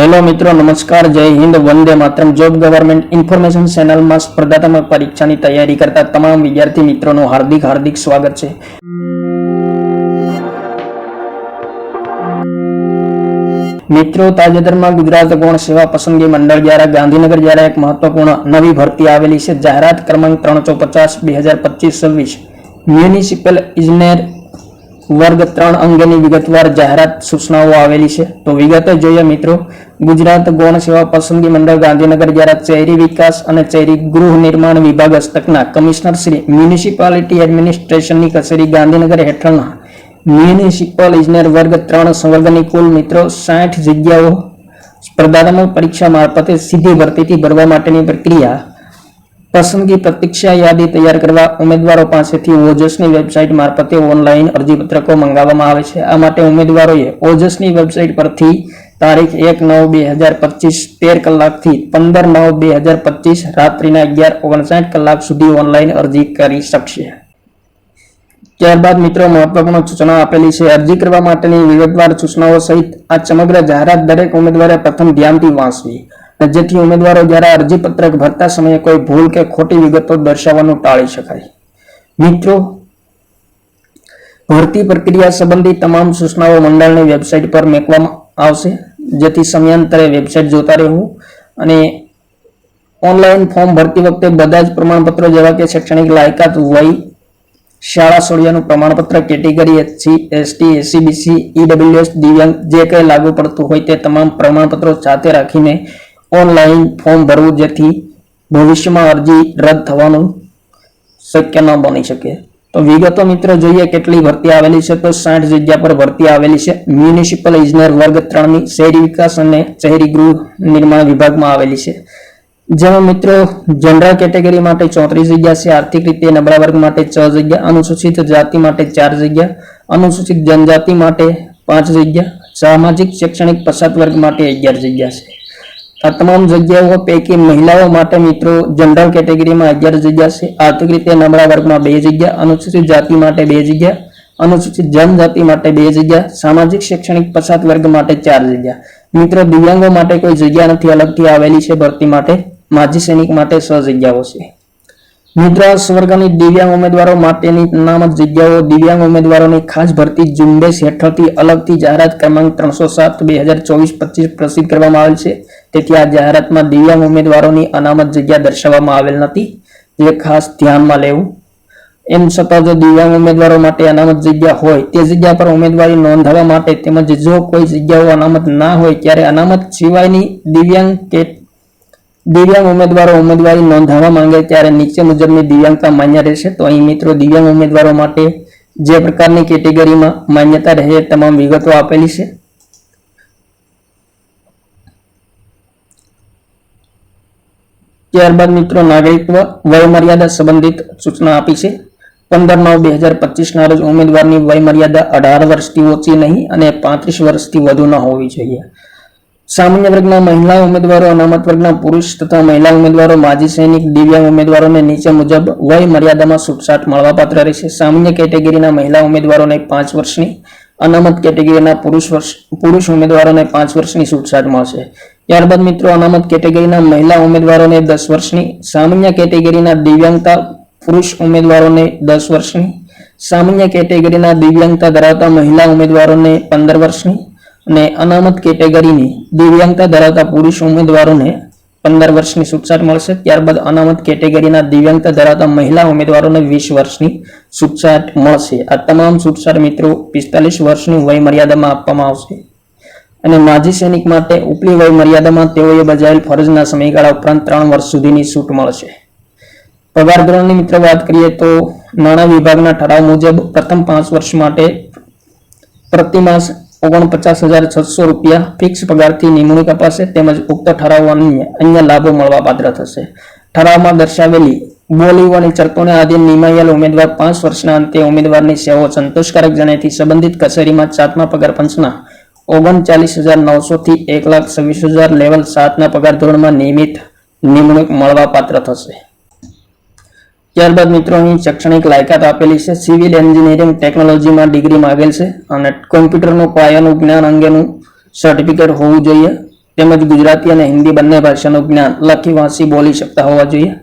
Hello मित्रों, नमस्कार, जय Hind, Vande Mataram. Job government information channel में स्पर्धात्मक परीक्षा की तैयारी करता तमाम विद्यार्थी मित्रों हार्दिक हार्दिक स्वागत है। मित्रों, ताजेतर में गुजरात गौण सेवा पसंदगी मंडल द्वारा गांधीनगर द्वारा एक महत्वपूर्ण नवी भर्ती आवेली है। जाहरात क्रमांक 350 2025-26 म्युनिसिपल इंजीनियर वर्ग 3 अंगेनी विगतवार जाहरात सूचनाओं आवेली है। तो विगत जोईए मित्रों, गुजरात गौण सेवा पसंदगी मंडल गांधीनगर द्वारा शहरी विकास और शहरी गृह निर्माण विभाग हस्तकना कमिश्नर श्री म्युनिसिपालिटी एडमिनिस्ट्रेशन की कचेरी गांधीनगर हेठळना म्युनिसिपल इंजीनियर वर्ग 3 संवर्गनी कुल मित्रों 60 जग्याओ स्पर्धात्मक परीक्षा मार्फते सीधी भरती भरवा माटेनी प्रक्रिया पसंदगी प्रतीक्षा यादी तैयार करवा उम्मीदवारों पासेथी ओजसनी वेबसाइट मार्फते ऑनलाइन अरजीपत्रको मंगाववामां आवे छे। आ माटे उम्मीदवारोए ओजसनी वेबसाइट परथी तारीख 1/9/2025 13 कलाकथी 15/9/2025 रात्रिना 11:59 कलाक सुधी ऑनलाइन अरजी करी शकशे। ત્યારબાદ મિત્રો મહત્વપૂર્ણ સૂચના આપેલી છે। અરજી કરવા માટેની વિગતવાર સૂચનાઓ સહિત આ સમગ્ર જાહેરાત દરેક ઉમેદવારે પ્રથમ ધ્યાનથી વાંચવી, જેથી ઉમેદવારો દ્વારા અરજી પત્રક ભરતા સમયે કોઈ ભૂલ કે ખોટી વિગતો દર્શાવવાનું ટાળી શકાય। મિત્રો, ભરતી પ્રક્રિયા સંબંધી તમામ સૂચનાઓ મંડળની વેબસાઇટ પર મૂકવામાં આવશે, જેથી સમયાંતરે વેબસાઇટ જોતા રહેવું અને ઓનલાઈન ફોર્મ ભરતી વખતે બધા જ પ્રમાણપત્રો જેવા કે શૈક્ષણિક લાયકાત, વય, शाळा सोळियाનું प्रमाणपत्र, category SC, ST, SC, BC, EWS, दिव्यांग जे कई लागू पड़तुं होय ते तमाम प्रमाणपत्रों साथे राखीने ऑनलाइन फॉर्म भरवुं, जेथी भविष्यमां अरजी रद्द थवानुं शक्य न बनी शके। तो विगतो मित्रों जोईए केटली भरती आवेली छे। तो 60 जग्या पर भरती आवेली छे। म्युनिसिपल इंजीनियर वर्ग 3 ની शहरी विकास અને शहरी गृह निर्माण विभागमां आवेली छे, જેમાં મિત્રો જનરલ કેટેગરી માટે 34 જગ્યા છે, આર્થિક રીતે નબળા વર્ગ માટે 6 જગ્યા, અનુસૂચિત જાતિ માટે 4 જગ્યા, અનુસૂચિત જનજાતિ માટે 5 જગ્યા, સામાજિક શૈક્ષણિક પછાત વર્ગ માટે 11 જગ્યા છે। આ તમામ જગ્યાઓ પૈકી મહિલાઓ માટે મિત્રો જનરલ કેટેગરીમાં 11 જગ્યા છે, આર્થિક રીતે નબળા વર્ગમાં 2 જગ્યા, અનુસૂચિત જાતિ માટે 2 જગ્યા, અનુસૂચિત જનજાતિ માટે 2 જગ્યા, સામાજિક શૈક્ષણિક પછાત વર્ગ માટે 4 જગ્યા। મિત્રો દિવ્યાંગો માટે કોઈ જગ્યા નથી, અલગથી આવેલી છે ભરતી માટે। माजी सैनिक माटे 6 जग्याओ छे। मित्रों, स्वर्गनी दिव्यांग उम्मीदवारों माटेनी अनामत जग्याओ दिव्यांग उम्मीदवारोनी खास भरती झुंबेश हेठळथी अलगथी जाहेरात क्रमांक 307 2024-25 प्रसिद्ध करवामां आवेल छे। तेथी आ जाहेरातमां दिव्यांग उम्मीदवारोनी अनामत जग्या दर्शाववामां आवेल नथी, जे खास ध्यानमां लेवुं। एम छतां जो दिव्यांग उम्मीदवारों माटे अनामत जग्या होय ते जग्या पर उम्मीदवारी नोंधाववा माटे તેમજ जो कोई जग्याओ अनामत ना होय त्यारे अनामत सिवायनी दिव्यांग उम्मीदवारों उम्मीदवारी नोंधावा मांगे त्यारे नीचे मुजबनी दिव्यांगता मान्य रहेशे। तो अहीं मित्रों दिव्यांग उम्मीदवारों माटे जे प्रकारनी केटेगरीमां मान्यता रहे तमाम विगतो आपेली छे। त्यारबाद मित्रों नागरिकत्व वय मर्यादा संबंधित सूचना आपी छे। 15/9/2025 ना रोज उम्मीदवारनी वय मर्यादा 18 वर्षथी ओછી नहीं અને 35 वर्षथी વધુ न होवी જોઈએ। सामान्य वर्गना महिला उम्मीदवारों, अनामत वर्गना पुरुष तथा महिला उम्मीदवारों, माजी सैनिक, दिव्यांग उम्मीदवारों ने नीचे मुजब वय मर्यादा में छूटछाट मळवापात्र रहेशे। सामान्य केटेगरीना महिला उम्मीदवारों ने 5 वर्षनी, अनामत केटेगरीना पुरुष उम्मीदवारों ने 5 वर्षनी छूटछाट मळशे। त्यारबाद मित्रों अनामत केटेगरीना महिला उम्मीदवारों ने 10 वर्षनी, सामान्य केटेगरीना दिव्यांगता पुरुष उम्मीदवारों ने 10 वर्षनी, सामान्य केटेगरीना दिव्यांगता धरावता महिला उम्मीदवारों ने 15 वर्षनी અને અનામત કેટેગરીની દિવ્યાંગતા ધરાવતા પુરુષ ઉમેદવારોને 15 વર્ષની છૂટછાટ મળશે। ત્યારબાદ અનામત કેટેગરીના દિવ્યાંગતા ધરાવતા મહિલા ઉમેદવારોને 20 વર્ષની છૂટછાટ મળશે। આ તમામ છૂટછાટ મિત્રો 45 વર્ષની વય મર્યાદામાં આપવામાં આવશે અને માજી સૈનિક માટે ઉપલી વય મર્યાદામાં તેઓએ બજાવેલ ફરજના સમયગાળા ઉપરાંત 3 વર્ષ સુધીની છૂટ મળશે। પગાર ધોરણની મિત્રો વાત કરીએ તો નાણાં વિભાગના ઠરાવ મુજબ પ્રથમ 5 વર્ષ માટે પ્રતિ માસ 49,600 રૂપિયા ફિક્સ પગારથી નિમણૂક અપાશે, તેમજ ઉક્ત ઠરાવ અન્ય લાભો મળવાપાત્ર થશે। ઠરાવમાં દર્શાવેલી બોલીઓની શરતોને આધીન નિમાયેલ ઉમેદવાર 5 વર્ષના અંતે ઉમેદવારની સેવાઓ સંતોષકારક જણાયથી સંબંધિત કચેરીમાં 7મા પગાર પંચના 39,900 થી 1,26,000 લેવલ 7ના પગાર ધોરણમાં નિયમિત નિમણૂક મળવાપાત્ર થશે। ત્યારબાદ મિત્રો અહીં શૈક્ષણિક લાયકાત આપેલી છે। સિવિલ એન્જિનિયરિંગ ટેકનોલોજીમાં ડિગ્રી માંગેલ છે અને કોમ્પ્યુટરનું પાયાનું જ્ઞાન અંગેનું સર્ટિફિકેટ હોવું જોઈએ। તેમજ ગુજરાતી અને હિન્દી બંને ભાષાનું જ્ઞાન લખી વાંચી બોલી શકતા હોવા જોઈએ।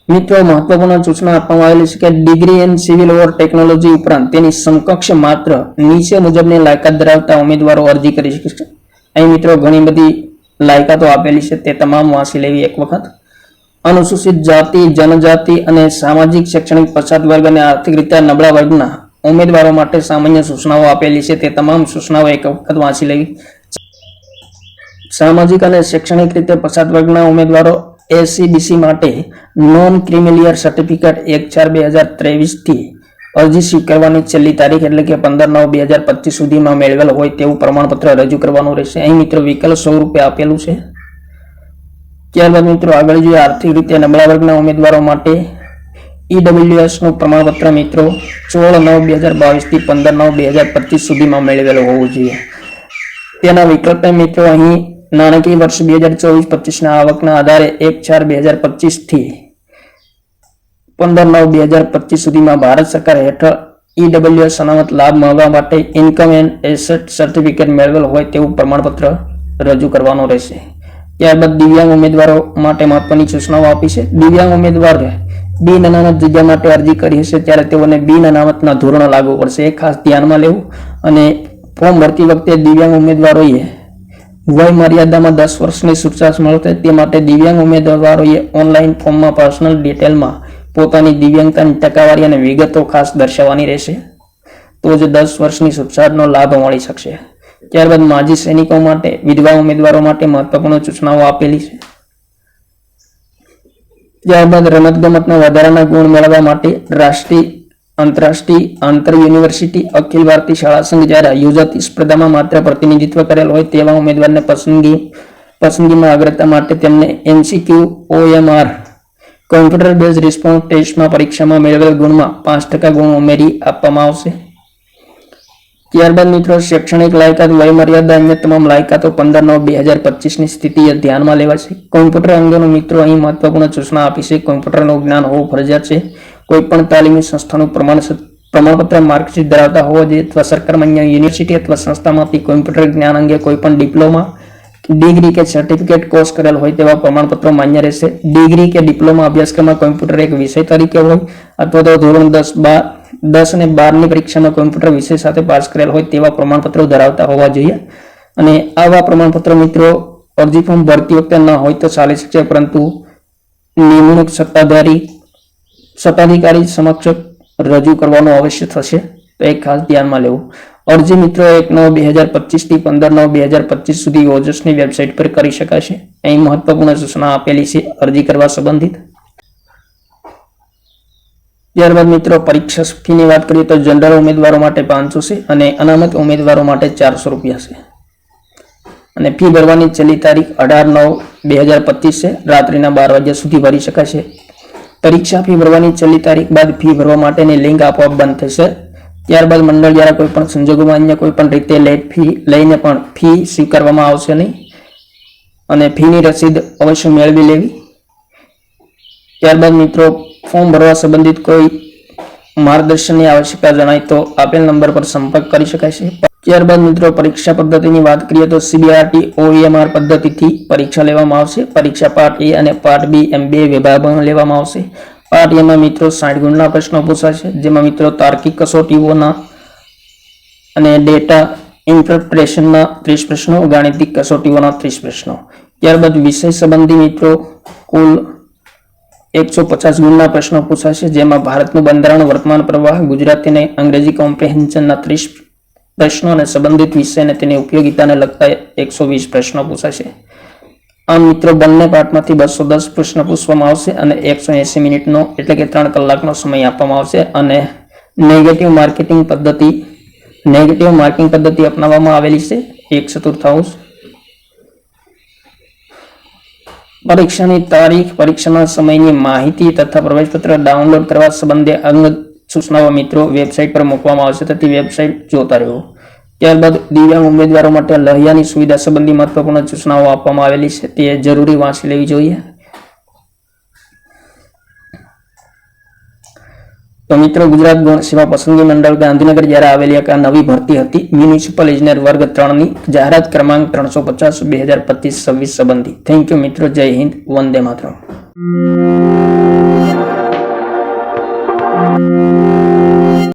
મિત્રો મહત્વપૂર્ણ સૂચના આપવામાં આવેલી છે કે degree in civil war technology ઉપરાંત તેની સમકક્ષ માત્ર નીચે મુજબની લાયકાત ધરાવતા ઉમેદવારો અરજી કરી શકે છે। અહીં મિત્રો ઘણી બધી લાયકાતો આપેલી છે, તે તમામ વાંચી લેવી એક વખત। અનુસૂચિત જાતિ, જનજાતિ અને સામાજિક શૈક્ષણિક પછાત વર્ગ અને આર્થિક રીતે નબળા વર્ગના ઉમેદવારો માટે સામાન્ય સૂચનાઓ આપેલી છે, તે તમામ સૂચનાઓ એક વખત વાંચી લેવી। સામાજિક અને શૈક્ષણિક રીતે પછાત વર્ગના ઉમેદવારો એસસીબીસી માટે નોન ક્રિમિલિયર સર્ટિફિકેટ 1/4/2023 થી અરજી સ્વીકારવાની છેલ્લી તારીખ એટલે કે 15/9/2025 સુધીમાં મેળવેલ હોય તેવું પ્રમાણપત્ર રજૂ કરવાનું રહેશે। અહીં મિત્રો વિકલ્પ સ્વરૂપે આપેલું છે। ત્યારબાદ મિત્રો આગળ જોઈએ આર્થિક રીતે નબળા વર્ગના ઉમેદવારો માટે ઈડબ્લ્યુએસ નું પ્રમાણપત્ર મિત્રો 16/9/2022 થી 15/9/2025 સુધીમાં મેળવેલું હોવું જોઈએ। તેના વિકલ્પ મિત્રો અહીં નાણાકીય વર્ષ 2024-25 ના આવકના આધારે 1/4/2025 થી 15/9/2025 સુધીમાં ભારત સરકાર હેઠળ ઈડબ્લ્યુએસ અનામત લાભ મળવા માટે ઇન્કમ એન્ડ એસેટ સર્ટિફિકેટ મેળવેલ હોય તેવું પ્રમાણપત્ર રજૂ કરવાનું રહેશે। ત્યારબાદ દિવ્યાંગ ઉમેદવારો માટે મહત્વની સૂચનાઓ આપી છે। દિવ્યાંગ ઉમેદવારે બિન અનામત જગ્યા માટે અરજી કરી હશે ત્યારે તેઓને બિન અનામતના ધોરણો લાગુ પડશે, એ ખાસ ધ્યાનમાં લેવું। અને ફોર્મ ભરતી વખતે દિવ્યાંગ ઉમેદવારોએ વય મર્યાદામાં 10 વર્ષની છૂટછાટ મળશે, તે માટે દિવ્યાંગ ઉમેદવારોએ ઓનલાઈન ફોર્મમાં પર્સનલ ડિટેલમાં પોતાની દિવ્યાંગતાની ટકાવારી અને વિગતો ખાસ દર્શાવવાની રહેશે, તો જ 10 વર્ષની છૂટછાટનો લાભ મળી શકશે। ત્યારબાદ માજી સૈનિકો માટે, વિધવા ઉમેદવારો માટે મહત્વપૂર્ણ સૂચનાઓ આપેલી છે। ત્યારબાદ રમતગમતના વધારાના ગુણ મેળવવા માટે રાષ્ટ્રીય, આંતરરાષ્ટ્રીય, આંતર યુનિવર્સિટી, અખિલ ભારતીય શાળા સંઘ દ્વારા યોજાતી સ્પર્ધામાં માત્ર પ્રતિનિધિત્વ કરેલ હોય તેવા ઉમેદવારને પસંદગીમાં અગ્રતા માટે તેમને MCQ OMR computer base response ટેસ્ટમાં પરીક્ષામાં મેળવેલ ગુણમાં 5% ગુણ ઉમેરી આપવામાં આવશે। ત્યારબાદ મિત્રો શૈક્ષણિક લાયકાત, વય મર્યાદા અન્ય તમામ લાયકાતો 15/9/2025 ની સ્થિતિએ ધ્યાનમાં લેવાશે। કોમ્પ્યુટર અંગેનું મિત્રો અહીં મહત્વપૂર્ણ સૂચના આપી છે। કોમ્પ્યુટરનું જ્ઞાન હોવું ફરજિયાત છે। કોઈપણ તાલીમી સંસ્થાનું પ્રમાણપત્ર માર્કશીટ ધરાવતા હોવા જોઈએ અથવા સરકાર માન્ય યુનિવર્સિટી અથવા સંસ્થામાંથી કોમ્પ્યુટર જ્ઞાન અંગે કોઈપણ ડિપ્લોમા, ડિગ્રી કે સર્ટિફિકેટ કોર્સ કરેલ હોય તેવા પ્રમાણપત્રો માન્ય રહેશે। ડિગ્રી કે ડિપ્લોમા અભ્યાસક્રમમાં કોમ્પ્યુટર એક વિષય તરીકે હોય અથવા તો ધોરણ 10 અને 12 ની પરીક્ષામાં કોમ્પ્યુટર વિષય સાથે પાસ કરેલ હોય તેવા પ્રમાણપત્રો ધરાવતા હોવા જોઈએ। અને આવા પ્રમાણપત્રો મિત્રો અરજી ફોર્મ ભરતી વખતે ન હોય તો ચાલી શકે, પરંતુ નિમણૂક સત્તાધિકારી સમક્ષ રજૂ કરવાનું અવશ્ય થશે, તો એ ખાસ ધ્યાનમાં લેવું। અરજી મિત્રો 1/9/2025 થી 15/9/2025 સુધી ઓજસની વેબસાઇટ પર કરી શકાશે। અહીં મહત્વપૂર્ણ સૂચના આપેલી છે અરજી કરવા સંબંધિત। ત્યારબાદ મિત્રો પરીક્ષા ફીની વાત કરીએ તો જનરલ ઉમેદવારો માટે 500 છે અને અનામત ઉમેદવારો માટે 400 રૂપિયા છે। અને ફી ભરવાની છેલ્લી તારીખ 18/9/2025 છે, રાત્રિના 12 વાગ્યા સુધી ભરી શકાશે। પરીક્ષા ફી ભરવાની છેલ્લી તારીખ બાદ ફી ભરવા માટેની લિંક આપોઆપ બંધ થશે। ત્યારબાદ મંડળ દ્વારા કોઈપણ સંજોગોમાં અન્ય કોઈપણ રીતે લેટ ફી લઈને પણ ફી સ્વીકારવામાં આવશે નહીં અને ફીની રસીદ અવશ્ય મેળવી લેવી। ત્યારબાદ મિત્રો ફોર્મ ભરવા સંબંધિત કોઈ માર્ગદર્શનની આવશ્યકતા જણાય તો આપેલ નંબર પર સંપર્ક કરી શકાય છે। ત્યારબાદ મિત્રો પરીક્ષા પદ્ધતિની વાત કરીએ તો CBRT OEMR પદ્ધતિથી પરીક્ષા લેવામાં આવશે। પરીક્ષા પાર્ટ A અને પાર્ટ B એમ 2 વિભાગમાં લેવામાં આવશે। પાર્ટ A માં મિત્રો 60 ગુણના પ્રશ્નો પૂછાશે, જેમાં મિત્રો તાર્કિક કસોટીઓના અને ડેટા ઇન્ટરપ્રિટેશનના 30 પ્રશ્નો, ગાણિતિક કસોટીઓના 30 પ્રશ્નો। ત્યારબાદ વિષય સંબંધી મિત્રો કુલ 150 ગુણના પ્રશ્નો પૂછાશે, જેમાં ભારતનું બંધારણ, વર્તમાન પ્રવાહ, ગુજરાતી અને અંગ્રેજી કોમ્પ્રિહેન્શનના 30 પ્રશ્નો અને સંબંધિત વિષય અને તેની ઉપયોગિતાને લગતા 120 પ્રશ્નો પૂછાશે। આમ મિત્રો બંને પાઠમાંથી 210 પ્રશ્ન પૂછવામાં આવશે અને 180 મિનિટનો એટલે કે 3 કલાકનો સમય આપવામાં આવશે। અને નેગેટિવ માર્કિંગ પદ્ધતિ અપનાવવામાં આવેલી છે 1/4। પરીક્ષાની તારીખ, પરીક્ષાના સમયની માહિતી તથા પ્રવેશપત્ર ડાઉનલોડ કરવા સંબંધે અંગત સૂચનાઓ મિત્રો વેબસાઇટ પર મૂકવામાં આવશે, તેથી વેબસાઇટ જોતા રહેવો। ત્યારબાદ દિવ્યાંગ ઉમેદવારો માટે લહ્યાની સુવિધા સંબંધી મહત્વપૂર્ણ સૂચનાઓ આપવામાં આવેલી છે, તે જરૂરી વાંચી લેવી જોઈએ। તો મિત્રો, ગુજરાત ગૌણ સેવા પસંદગી મંડળ ગાંધીનગર જ્યારે આવેલી એક આ નવી ભરતી હતી મ્યુનિસિપલ ઇજનેર વર્ગ 3 ની જાહેરાત ક્રમાંક 350/2025 સંબંધી. થેન્ક યુ મિત્રો. જય હિન્દ. વંદે માતરમ.